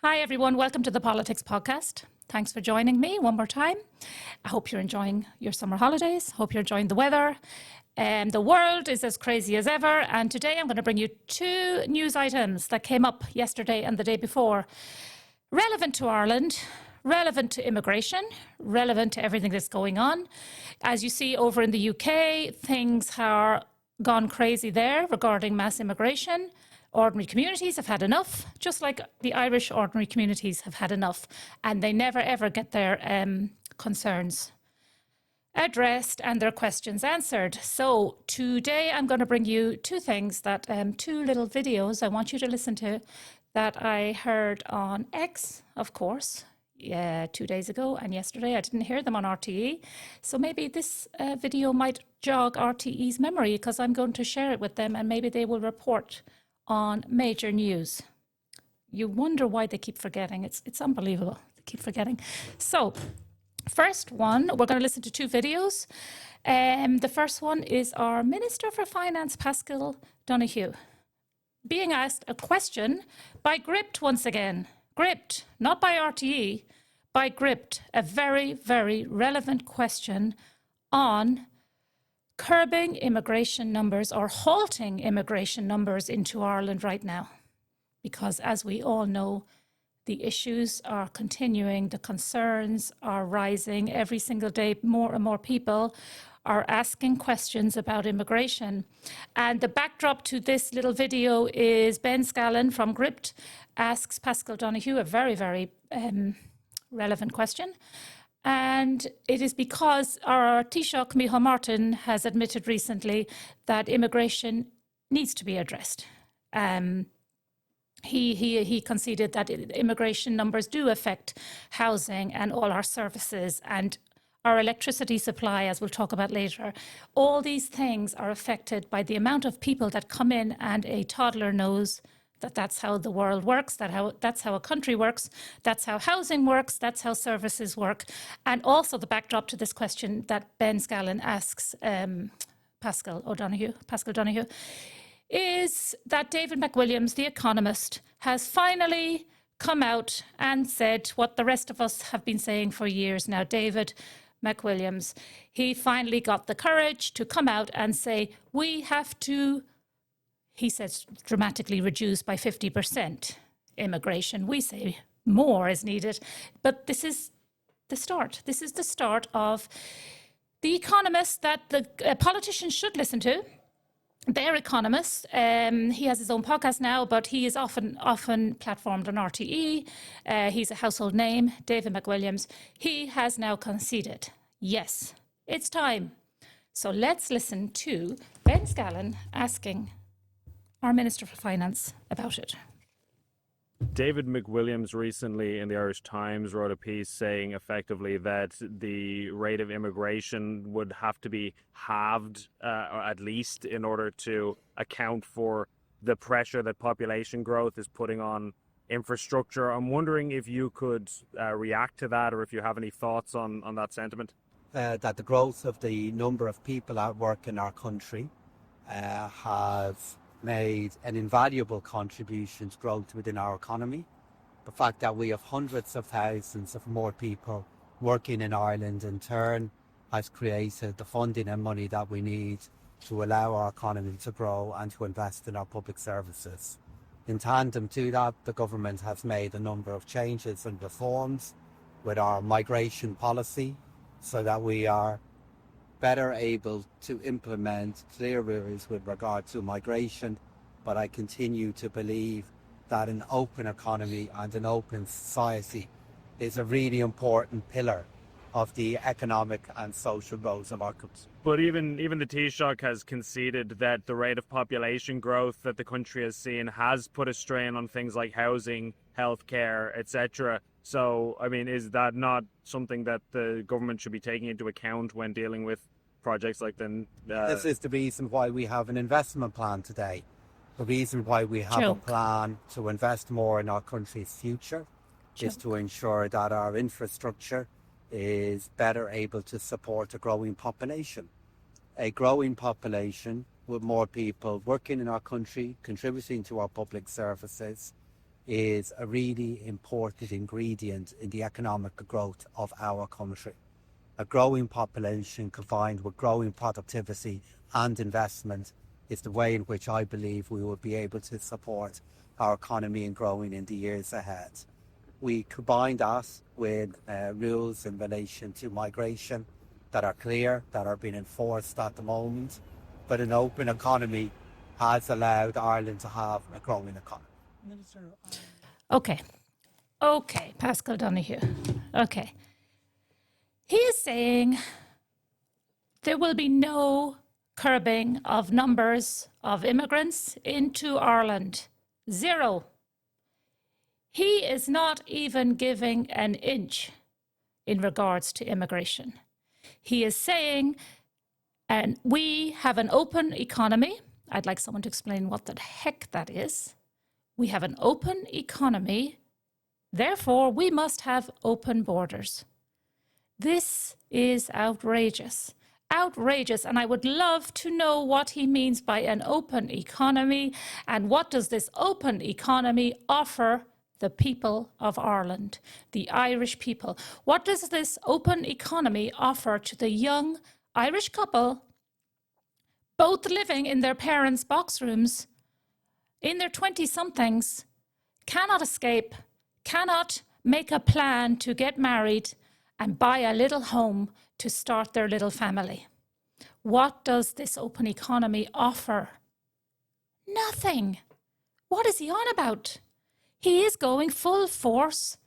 Hi, everyone. Welcome to the Politics Podcast. Thanks for joining me one more time. I hope you're enjoying your summer holidays. Hope you're enjoying the weather. The world is as crazy as ever. And today I'm going to bring you two news items that came up yesterday and the day before. Relevant to Ireland, relevant to immigration, relevant to everything that's going on. As you see over in the UK, things are gone crazy there regarding mass immigration. Ordinary communities have had enough, just like the Irish ordinary communities have had enough, and they never ever get their concerns addressed and their questions answered. So today I'm going to bring you two things that, two little videos I want you to listen to that I heard on X, of course, 2 days ago, and yesterday I didn't hear them on RTE. So maybe this video might jog RTE's memory because I'm going to share it with them and maybe they will report on major news. You wonder why they keep forgetting. It's unbelievable. They keep forgetting. So first one, we're going to listen to two videos. The first one is our Minister for Finance, Paschal Donohoe, being asked a question by Gript once again. Gript, not by RTE, by Gript, a very, very relevant question on curbing immigration numbers or halting immigration numbers into Ireland right now. Because as we all know, the issues are continuing, the concerns are rising. Every single day, more and more people are asking questions about immigration. And the backdrop to this little video is Ben Scallon from Gript asks Paschal Donohoe a very, very relevant question. And it is because our Taoiseach, Micheál Martin, has admitted recently that immigration needs to be addressed. He conceded that immigration numbers do affect housing and all our services and our electricity supply, as we'll talk about later. All these things are affected by the amount of people that come in, and a toddler knows that that's how the world works, that's how a country works, that's how housing works, that's how services work. And also the backdrop to this question that Ben Scallon asks Paschal Donohoe, is that David McWilliams, the economist, has finally come out and said what the rest of us have been saying for years now. David McWilliams, he finally got the courage to come out and say, we have to, he says, dramatically reduce by 50% immigration. We say more is needed, but this is the start. This is the start of the economists that the politicians should listen to. They're economists. He has his own podcast now, but he is often platformed on RTE. He's a household name, David McWilliams. He has now conceded, yes, it's time. So let's listen to Ben Scallon asking our Minister for Finance about it. David McWilliams recently in the Irish Times wrote a piece saying effectively that the rate of immigration would have to be halved, or at least, in order to account for the pressure that population growth is putting on infrastructure. I'm wondering if you could react to that, or if you have any thoughts on that sentiment. That the growth of the number of people at work in our country have made an invaluable contribution to growth within our economy. The fact that we have hundreds of thousands of more people working in Ireland in turn has created the funding and money that we need to allow our economy to grow and to invest in our public services. In tandem to that, the government has made a number of changes and reforms with our migration policy so that we are better able to implement clear rules with regard to migration. But I continue to believe that an open economy and an open society is a really important pillar of the economic and social goals of our country. But even the Taoiseach has conceded that the rate of population growth that the country has seen has put a strain on things like housing, healthcare, etc. So, I mean, is that not something that the government should be taking into account when dealing with projects like This is the reason why we have an investment plan today. The reason why we have a plan to invest more in our country's future is to ensure that our infrastructure is better able to support a growing population. A growing population with more people working in our country, contributing to our public services, is a really important ingredient in the economic growth of our country. A growing population combined with growing productivity and investment is the way in which I believe we will be able to support our economy in growing in the years ahead. We combine that with rules in relation to migration that are clear, that are being enforced at the moment, but an open economy has allowed Ireland to have a growing economy. Okay, Pascal Donohoe. Okay. He is saying there will be no curbing of numbers of immigrants into Ireland. Zero. He is not even giving an inch in regards to immigration. He is saying, and we have an open economy. I'd like someone to explain what the heck that is. We have an open economy. Therefore, we must have open borders. This is outrageous. Outrageous. And I would love to know what he means by an open economy and what does this open economy offer the people of Ireland, the Irish people. What does this open economy offer to the young Irish couple, both living in their parents' box rooms, in their 20-somethings, cannot escape, cannot make a plan to get married and buy a little home to start their little family? What does this open economy offer? Nothing. What is he on about? He is going full force,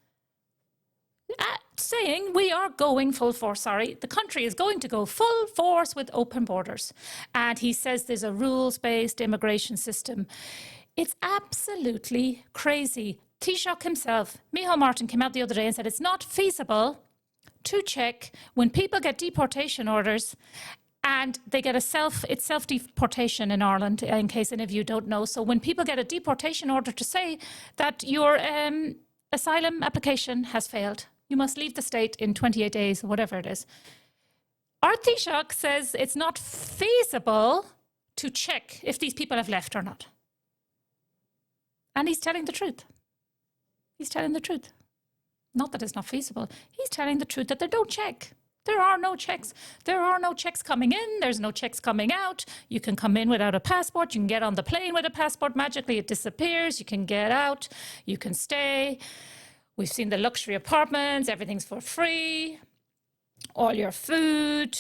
saying we are going full force, the country is going to go full force with open borders. And he says there's a rules-based immigration system. It's absolutely crazy. Taoiseach himself, Micheál Martin, came out the other day and said it's not feasible to check when people get deportation orders and they get it's self-deportation in Ireland, in case any of you don't know. So when people get a deportation order to say that your asylum application has failed, you must leave the state in 28 days, or whatever it is. Our Taoiseach says it's not feasible to check if these people have left or not. And he's telling the truth. He's telling the truth. Not that it's not feasible. He's telling the truth that they don't check. There are no checks. There are no checks coming in. There's no checks coming out. You can come in without a passport. You can get on the plane with a passport. Magically, it disappears. You can get out. You can stay. We've seen the luxury apartments. Everything's for free. All your food.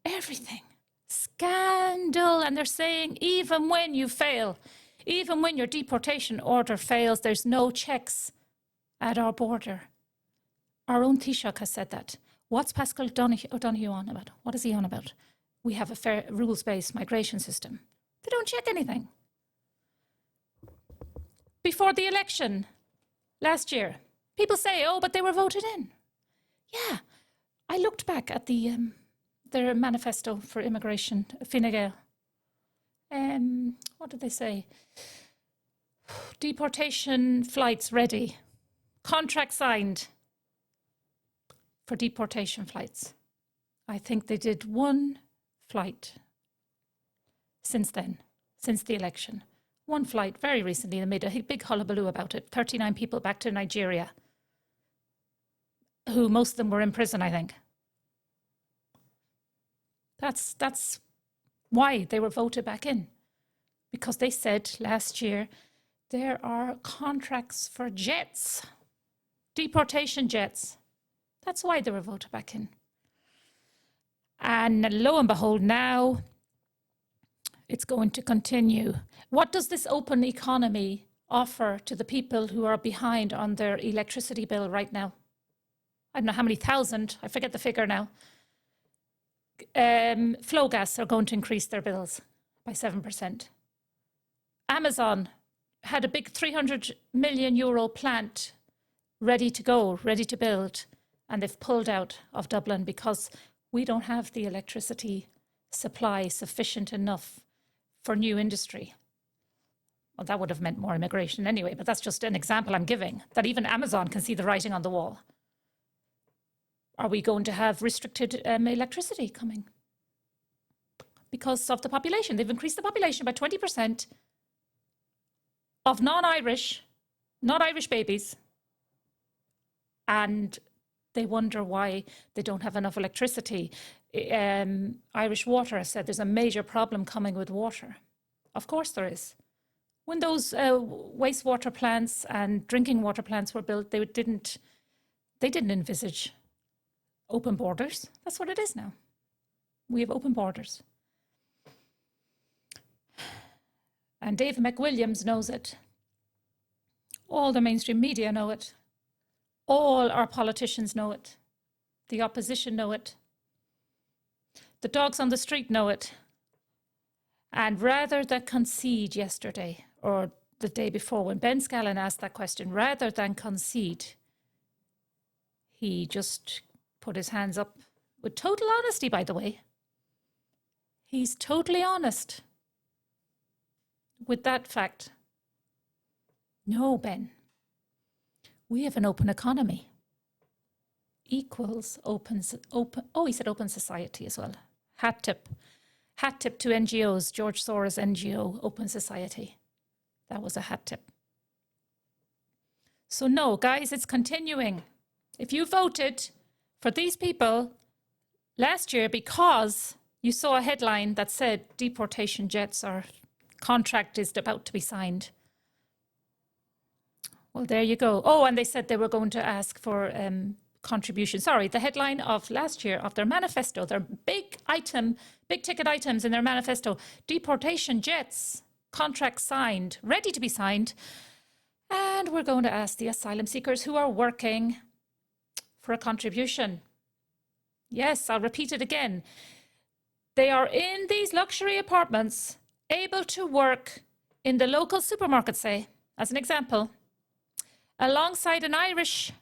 Everything. Scandal. And they're saying even when you fail, even when your deportation order fails, there's no checks at our border. Our own Taoiseach has said that. What's Pascal Donohoe on about? What is he on about? We have a fair rules-based migration system. They don't check anything. Before the election last year, people say, oh, but they were voted in. Yeah, I looked back at their manifesto for immigration, Fine Gael. What did they say? Deportation flights ready. Contract signed for deportation flights. I think they did one flight since then, since the election. One flight very recently. They made a big hullabaloo about it. 39 people back to Nigeria, who most of them were in prison, I think. That's why they were voted back in. Because they said last year there are contracts for jets, deportation jets. That's why they were voted back in. And lo and behold, now it's going to continue. What does this open economy offer to the people who are behind on their electricity bill right now? I don't know how many thousand, I forget the figure now. Flowgas are going to increase their bills by 7%. Amazon had a big 300 million euro plant ready to go, ready to build, and they've pulled out of Dublin because we don't have the electricity supply sufficient enough for new industry. Well, that would have meant more immigration anyway, but that's just an example I'm giving, that even Amazon can see the writing on the wall. Are we going to have restricted electricity coming? Because of the population. They've increased the population by 20% of non-Irish not Irish babies. And they wonder why they don't have enough electricity. Irish Water said there's a major problem coming with water. Of course there is. When those wastewater plants and drinking water plants were built, they didn't envisage open borders. That's what it is now. We have open borders. And David McWilliams knows it. All the mainstream media know it. All our politicians know it. The opposition know it. The dogs on the street know it. And rather than concede yesterday or the day before when Ben Scallon asked that question, rather than concede, he just put his hands up with total honesty, by the way. He's totally honest with that fact. No, Ben. We have an open economy. Equals open. Oh, he said open society as well. Hat tip to NGOs. George Soros NGO, Open Society. That was a hat tip. So no, guys, it's continuing. If you voted for these people last year because you saw a headline that said deportation jets or contract is about to be signed, well, there you go. Oh, and they said they were going to ask for contribution. Sorry, the headline of last year of their manifesto, their big ticket items in their manifesto, deportation jets, contract signed, ready to be signed. And we're going to ask the asylum seekers who are working for a contribution. Yes, I'll repeat it again. They are in these luxury apartments, able to work in the local supermarket, say, as an example, alongside an Irish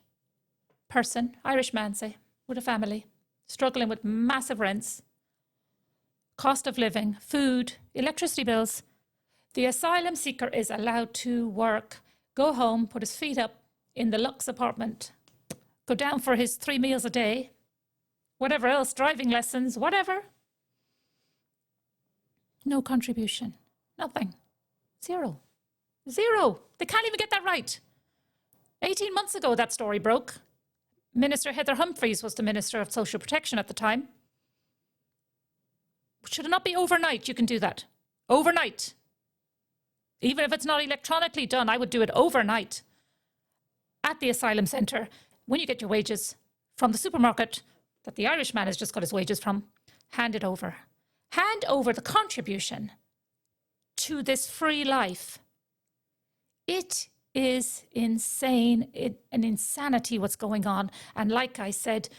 man, say, with a family, struggling with massive rents, cost of living, food, electricity bills. The asylum seeker is allowed to work, go home, put his feet up in the luxe apartment, go down for his 3 meals a day, whatever else, driving lessons, whatever. No contribution, nothing, zero. They can't even get that right. 18 months ago, that story broke. Minister Heather Humphreys was the Minister of Social Protection at the time. Should it not be overnight? You can do that. Overnight. Even if it's not electronically done, I would do it overnight. At the asylum centre, when you get your wages from the supermarket that the Irish man has just got his wages from, hand it over. Hand over the contribution to this free life. It is insane, an insanity what's going on. And like I said,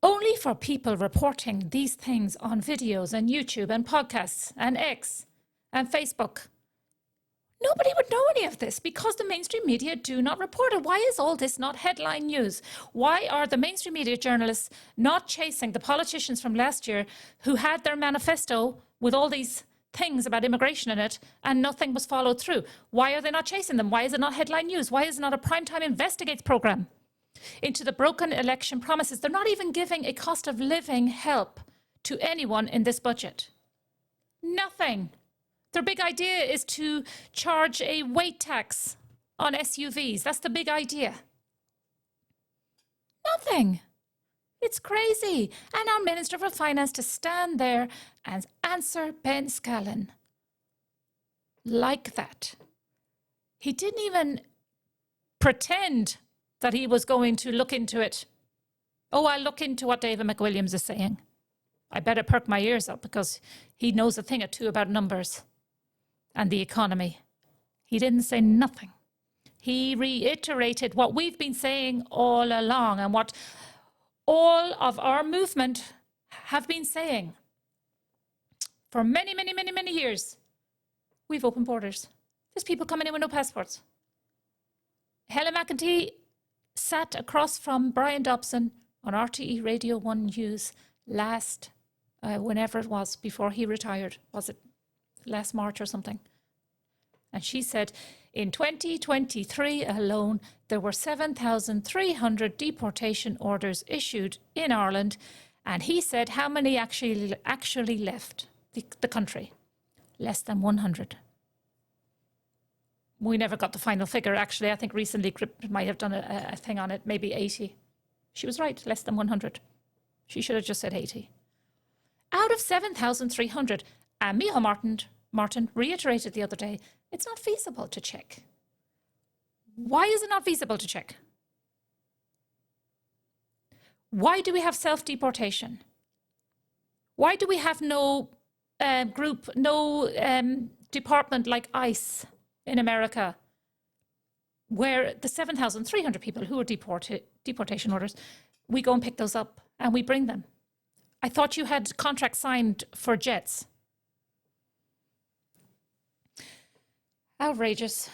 only for people reporting these things on videos and YouTube and podcasts and X and Facebook, nobody would know any of this because the mainstream media do not report it. Why is all this not headline news? Why are the mainstream media journalists not chasing the politicians from last year who had their manifesto with all these things about immigration in it and nothing was followed through? Why are they not chasing them? Why is it not headline news? Why is it not a primetime investigates program into the broken election promises? They're not even giving a cost of living help to anyone in this budget. Nothing. Their big idea is to charge a weight tax on SUVs. That's the big idea. Nothing. It's crazy. And our Minister for Finance to stand there and answer Ben Scallon like that. He didn't even pretend that he was going to look into it. Oh, I'll look into what David McWilliams is saying. I better perk my ears up because he knows a thing or two about numbers and the economy. He didn't say nothing. He reiterated what we've been saying all along and what all of our movement have been saying for many, many, many, many years. We've open borders. There's people coming in with no passports. Helen McEntee sat across from Brian Dobson on RTE Radio 1 News last, whenever it was, before he retired. Was it last March or something? And she said, in 2023 alone, there were 7,300 deportation orders issued in Ireland. And he said, how many actually left the country? Less than 100. We never got the final figure. Actually, I think recently Crypt might have done a thing on it, maybe 80. She was right, less than 100. She should have just said 80. Out of 7,300. And Micheál Martin reiterated the other day, it's not feasible to check. Why is it not feasible to check? Why do we have self-deportation? Why do we have no department like ICE in America, where the 7,300 people who are deportation orders, we go and pick those up and we bring them? I thought you had contracts signed for jets. Outrageous.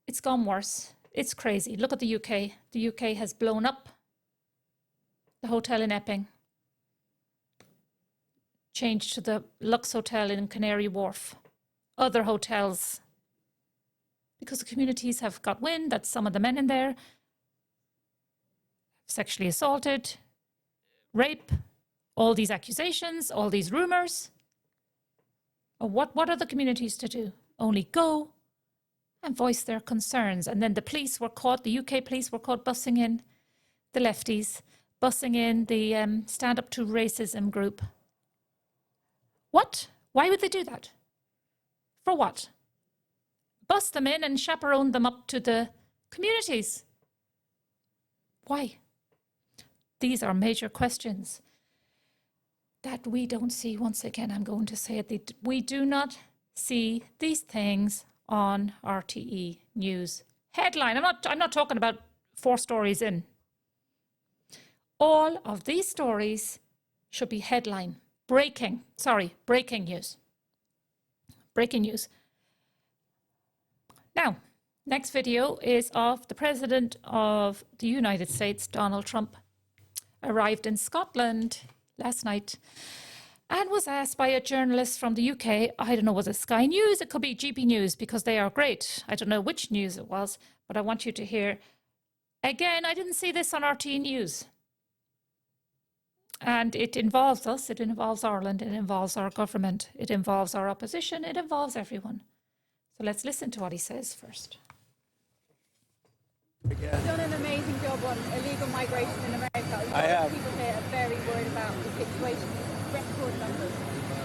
It's gone worse. It's crazy. Look at the UK. The UK has blown up the hotel in Epping, changed to the Lux Hotel in Canary Wharf, other hotels, because the communities have got wind that some of the men in there sexually assaulted, rape, all these accusations, all these rumours. What are the communities to do? Only go and voice their concerns. And then the police were caught, the UK police were caught bussing in the lefties, bussing in the Stand Up to Racism group. What? Why would they do that? For what? Bus them in and chaperone them up to the communities. Why? These are major questions that we don't see. Once again, I'm going to say it. We do not see these things on RTE News headline. I'm not talking about 4 stories in. All of these stories should be headline. Breaking news. Breaking news. Now, next video is of the President of the United States, Donald Trump, arrived in Scotland last night and was asked by a journalist from the UK, I don't know, was it Sky News? It could be GB News, because they are great. I don't know which news it was, but I want you to hear. Again, I didn't see this on RT News. And it involves us, it involves Ireland, it involves our government, it involves our opposition, it involves everyone. So let's listen to what he says first. You've done an amazing job on illegal migration in America. I have. People here are very worried about the situation, record numbers.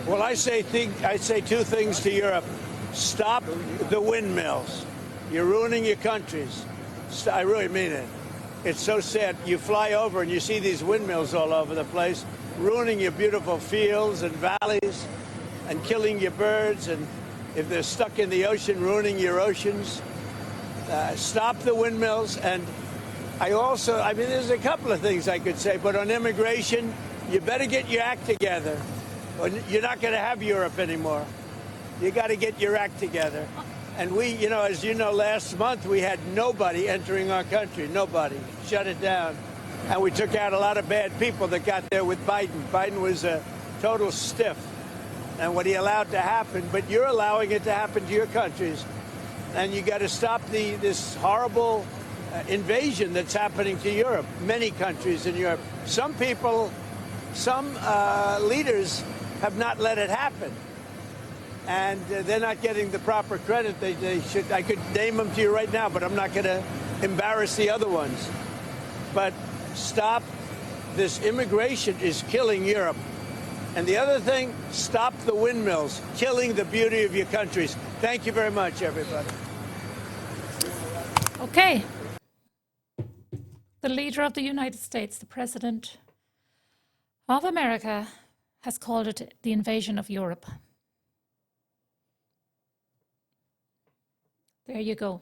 Well, I say 2 things to Europe. Stop the windmills. You're ruining your countries. I really mean it. It's so sad. You fly over and you see these windmills all over the place, ruining your beautiful fields and valleys and killing your birds. And if they're stuck in the ocean, ruining your oceans. Stop the windmills. And there's a couple of things I could say, but on immigration, you better get your act together. Or you're not going to have Europe anymore. You got to get your act together. And we, as you know, last month we had nobody entering our country. Nobody. Shut it down. And we took out a lot of bad people that got there with Biden. Biden was a total stiff. And what he allowed to happen, but you're allowing it to happen to your countries. And you got to stop this horrible invasion that's happening to Europe. Many countries in Europe. Some people, some leaders have not let it happen. And they're not getting the proper credit they should. I could name them to you right now, but I'm not going to embarrass the other ones. But stop. This immigration is killing Europe. And the other thing, stop the windmills, killing the beauty of your countries. Thank you very much, everybody. Okay. The leader of the United States, the President of America, has called it the invasion of Europe. There you go.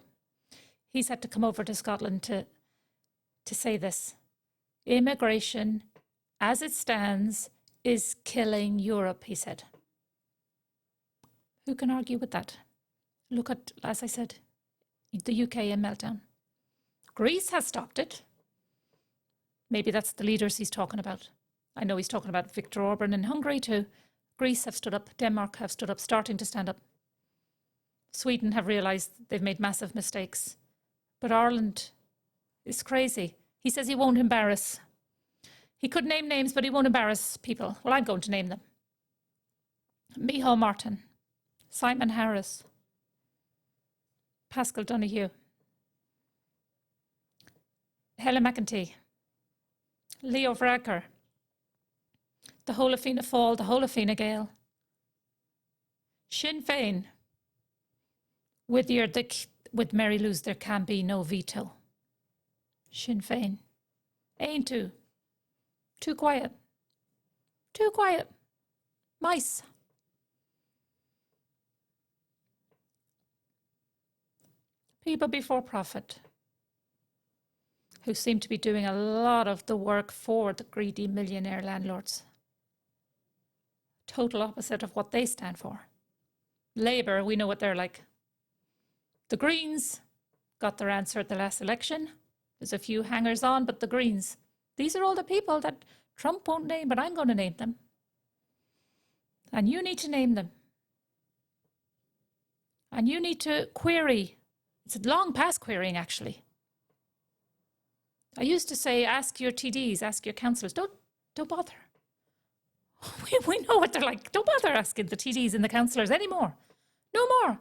He's had to come over to Scotland to say this. Immigration, as it stands, is killing Europe, he said. Who can argue with that? Look at, as I said, the UK in meltdown. Greece has stopped it. Maybe that's the leaders he's talking about. I know he's talking about Viktor Orban in Hungary too. Greece have stood up. Denmark have stood up, starting to stand up. Sweden have realised they've made massive mistakes. But Ireland is crazy. He says he won't embarrass. He could name names, but he won't embarrass people. Well, I'm going to name them. Micheál Martin, Simon Harris, Pascal Donohoe, Helen McEntee, Leo Varadkar, the whole of Fianna Fáil, the whole of Fine Gael, Sinn Féin, with Mary Lou's there can be no veto. Sinn Féin. Ain't too quiet. Too quiet. Mice. People before profit, who seem to be doing a lot of the work for the greedy millionaire landlords. Total opposite of what they stand for. Labour, we know what they're like. The Greens got their answer at the last election. There's a few hangers on, but the Greens, these are all the people that Trump won't name, but I'm going to name them. And you need to name them. And you need to query. It's long past querying, actually. I used to say, ask your TDs, ask your councillors. Don't bother. We know what they're like. Don't bother asking the TDs and the councillors anymore. No more.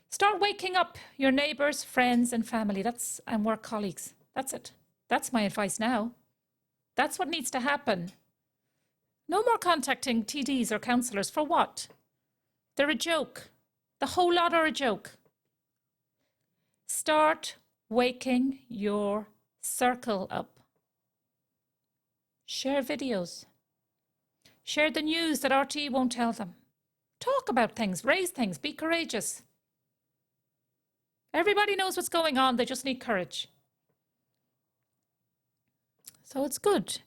Start waking up your neighbours, friends and family and work colleagues. That's it. That's my advice now. That's what needs to happen. No more contacting TDs or councillors. For what? They're a joke. The whole lot are a joke. Start waking your circle up. Share videos. Share the news that RTE won't tell them. Talk about things, raise things, be courageous. Everybody knows what's going on, they just need courage. So it's good.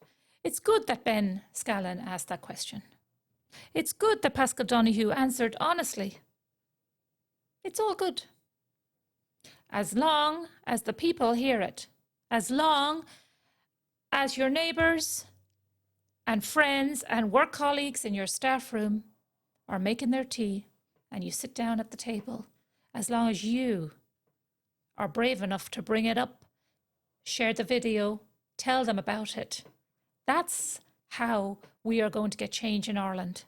It's good that Ben Scallon asked that question. It's good that Pascal Donohoe answered honestly. It's all good. As long as the people hear it, as long as your neighbours and friends and work colleagues in your staff room are making their tea and you sit down at the table, as long as you are brave enough to bring it up, share the video, tell them about it. That's how we are going to get change in Ireland.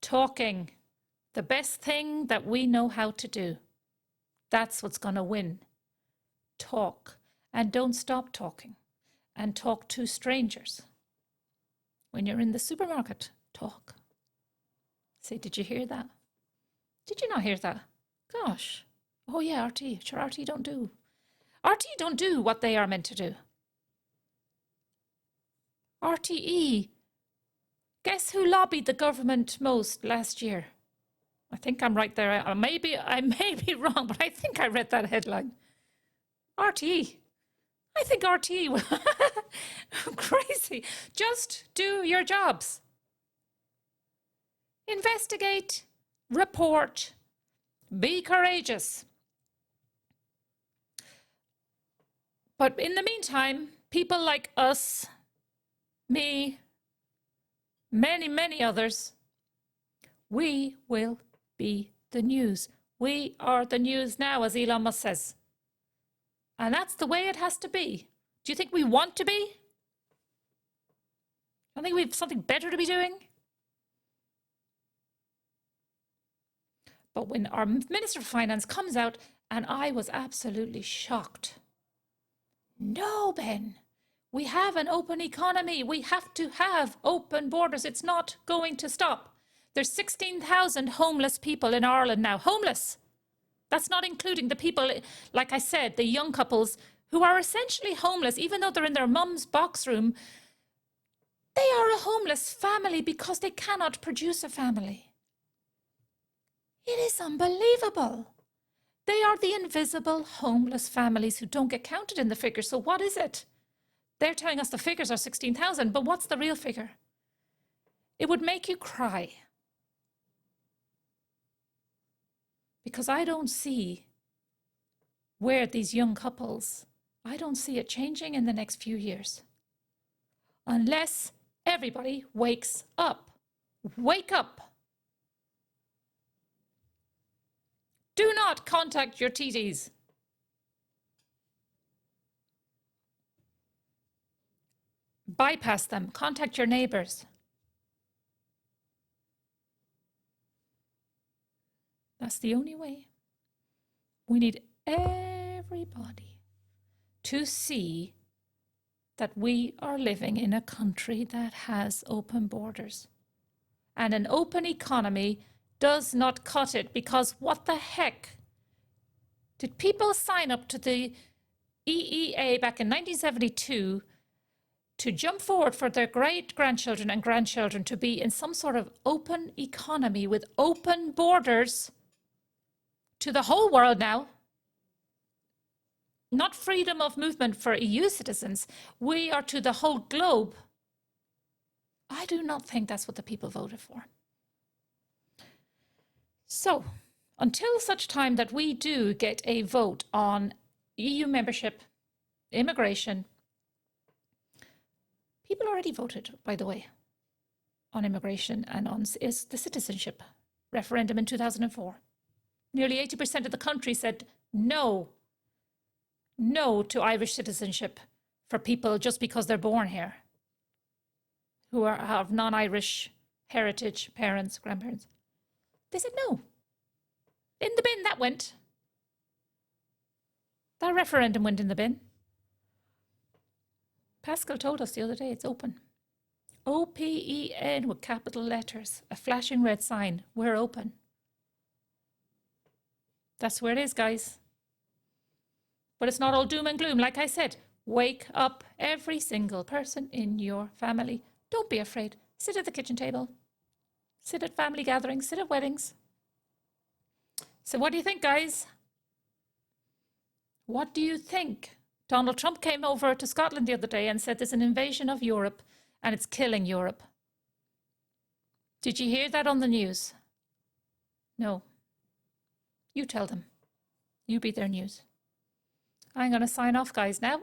Talking, the best thing that we know how to do. That's what's going to win. Talk, and don't stop talking, and talk to strangers. When you're in the supermarket, talk. Say, did you hear that? Did you not hear that? Gosh. Oh yeah, RTE. Sure, RTE don't do. RTE don't do what they are meant to do. RTE. Guess who lobbied the government most last year? I think I'm right there. I may be wrong, but I think I read that headline. RTE. I think RTE. Crazy. Just do your jobs. Investigate, report, be courageous. But in the meantime, people like us, me, many, many others, we will be the news. We are the news now, as Elon Musk says. And that's the way it has to be. Do you think we want to be? I think we have something better to be doing. But when our Minister of Finance comes out, and I was absolutely shocked. No, Ben, we have an open economy. We have to have open borders. It's not going to stop. There's 16,000 homeless people in Ireland now. Homeless. That's not including the people, like I said, the young couples who are essentially homeless, even though they're in their mum's box room. They are a homeless family because they cannot produce a family. It is unbelievable. They are the invisible homeless families who don't get counted in the figures. So what is it? They're telling us the figures are 16,000, but what's the real figure? It would make you cry. Because I don't see where these young couples, I don't see it changing in the next few years. Unless everybody wakes up. Wake up. Do not contact your TDs. Bypass them. Contact your neighbours. That's the only way. We need everybody to see that we are living in a country that has open borders. And an open economy does not cut it, because what the heck? Did people sign up to the EEA back in 1972 to jump forward for their great-grandchildren and grandchildren to be in some sort of open economy with open borders to the whole world now? Not freedom of movement for EU citizens. We are to the whole globe. I do not think that's what the people voted for. So, until such time that we do get a vote on EU membership, immigration, people already voted, by the way, on immigration and on the citizenship referendum in 2004. Nearly 80% of the country said no to Irish citizenship for people just because they're born here, who have non-Irish heritage, parents, grandparents. They said no. In the bin, that went. That referendum went in the bin. Pascal told us the other day, it's open. OPEN with capital letters, a flashing red sign, we're open. That's where it is, guys. But it's not all doom and gloom. Like I said, wake up, every single person in your family. Don't be afraid. Sit at the kitchen table. Sit at family gatherings. Sit at weddings. So what do you think, guys? What do you think? Donald Trump came over to Scotland the other day and said there's an invasion of Europe and it's killing Europe. Did you hear that on the news? No. You tell them. You be their news. I'm going to sign off, guys, now.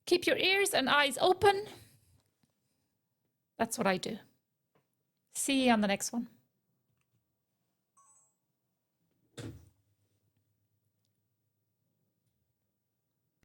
Keep your ears and eyes open. That's what I do. See you on the next one.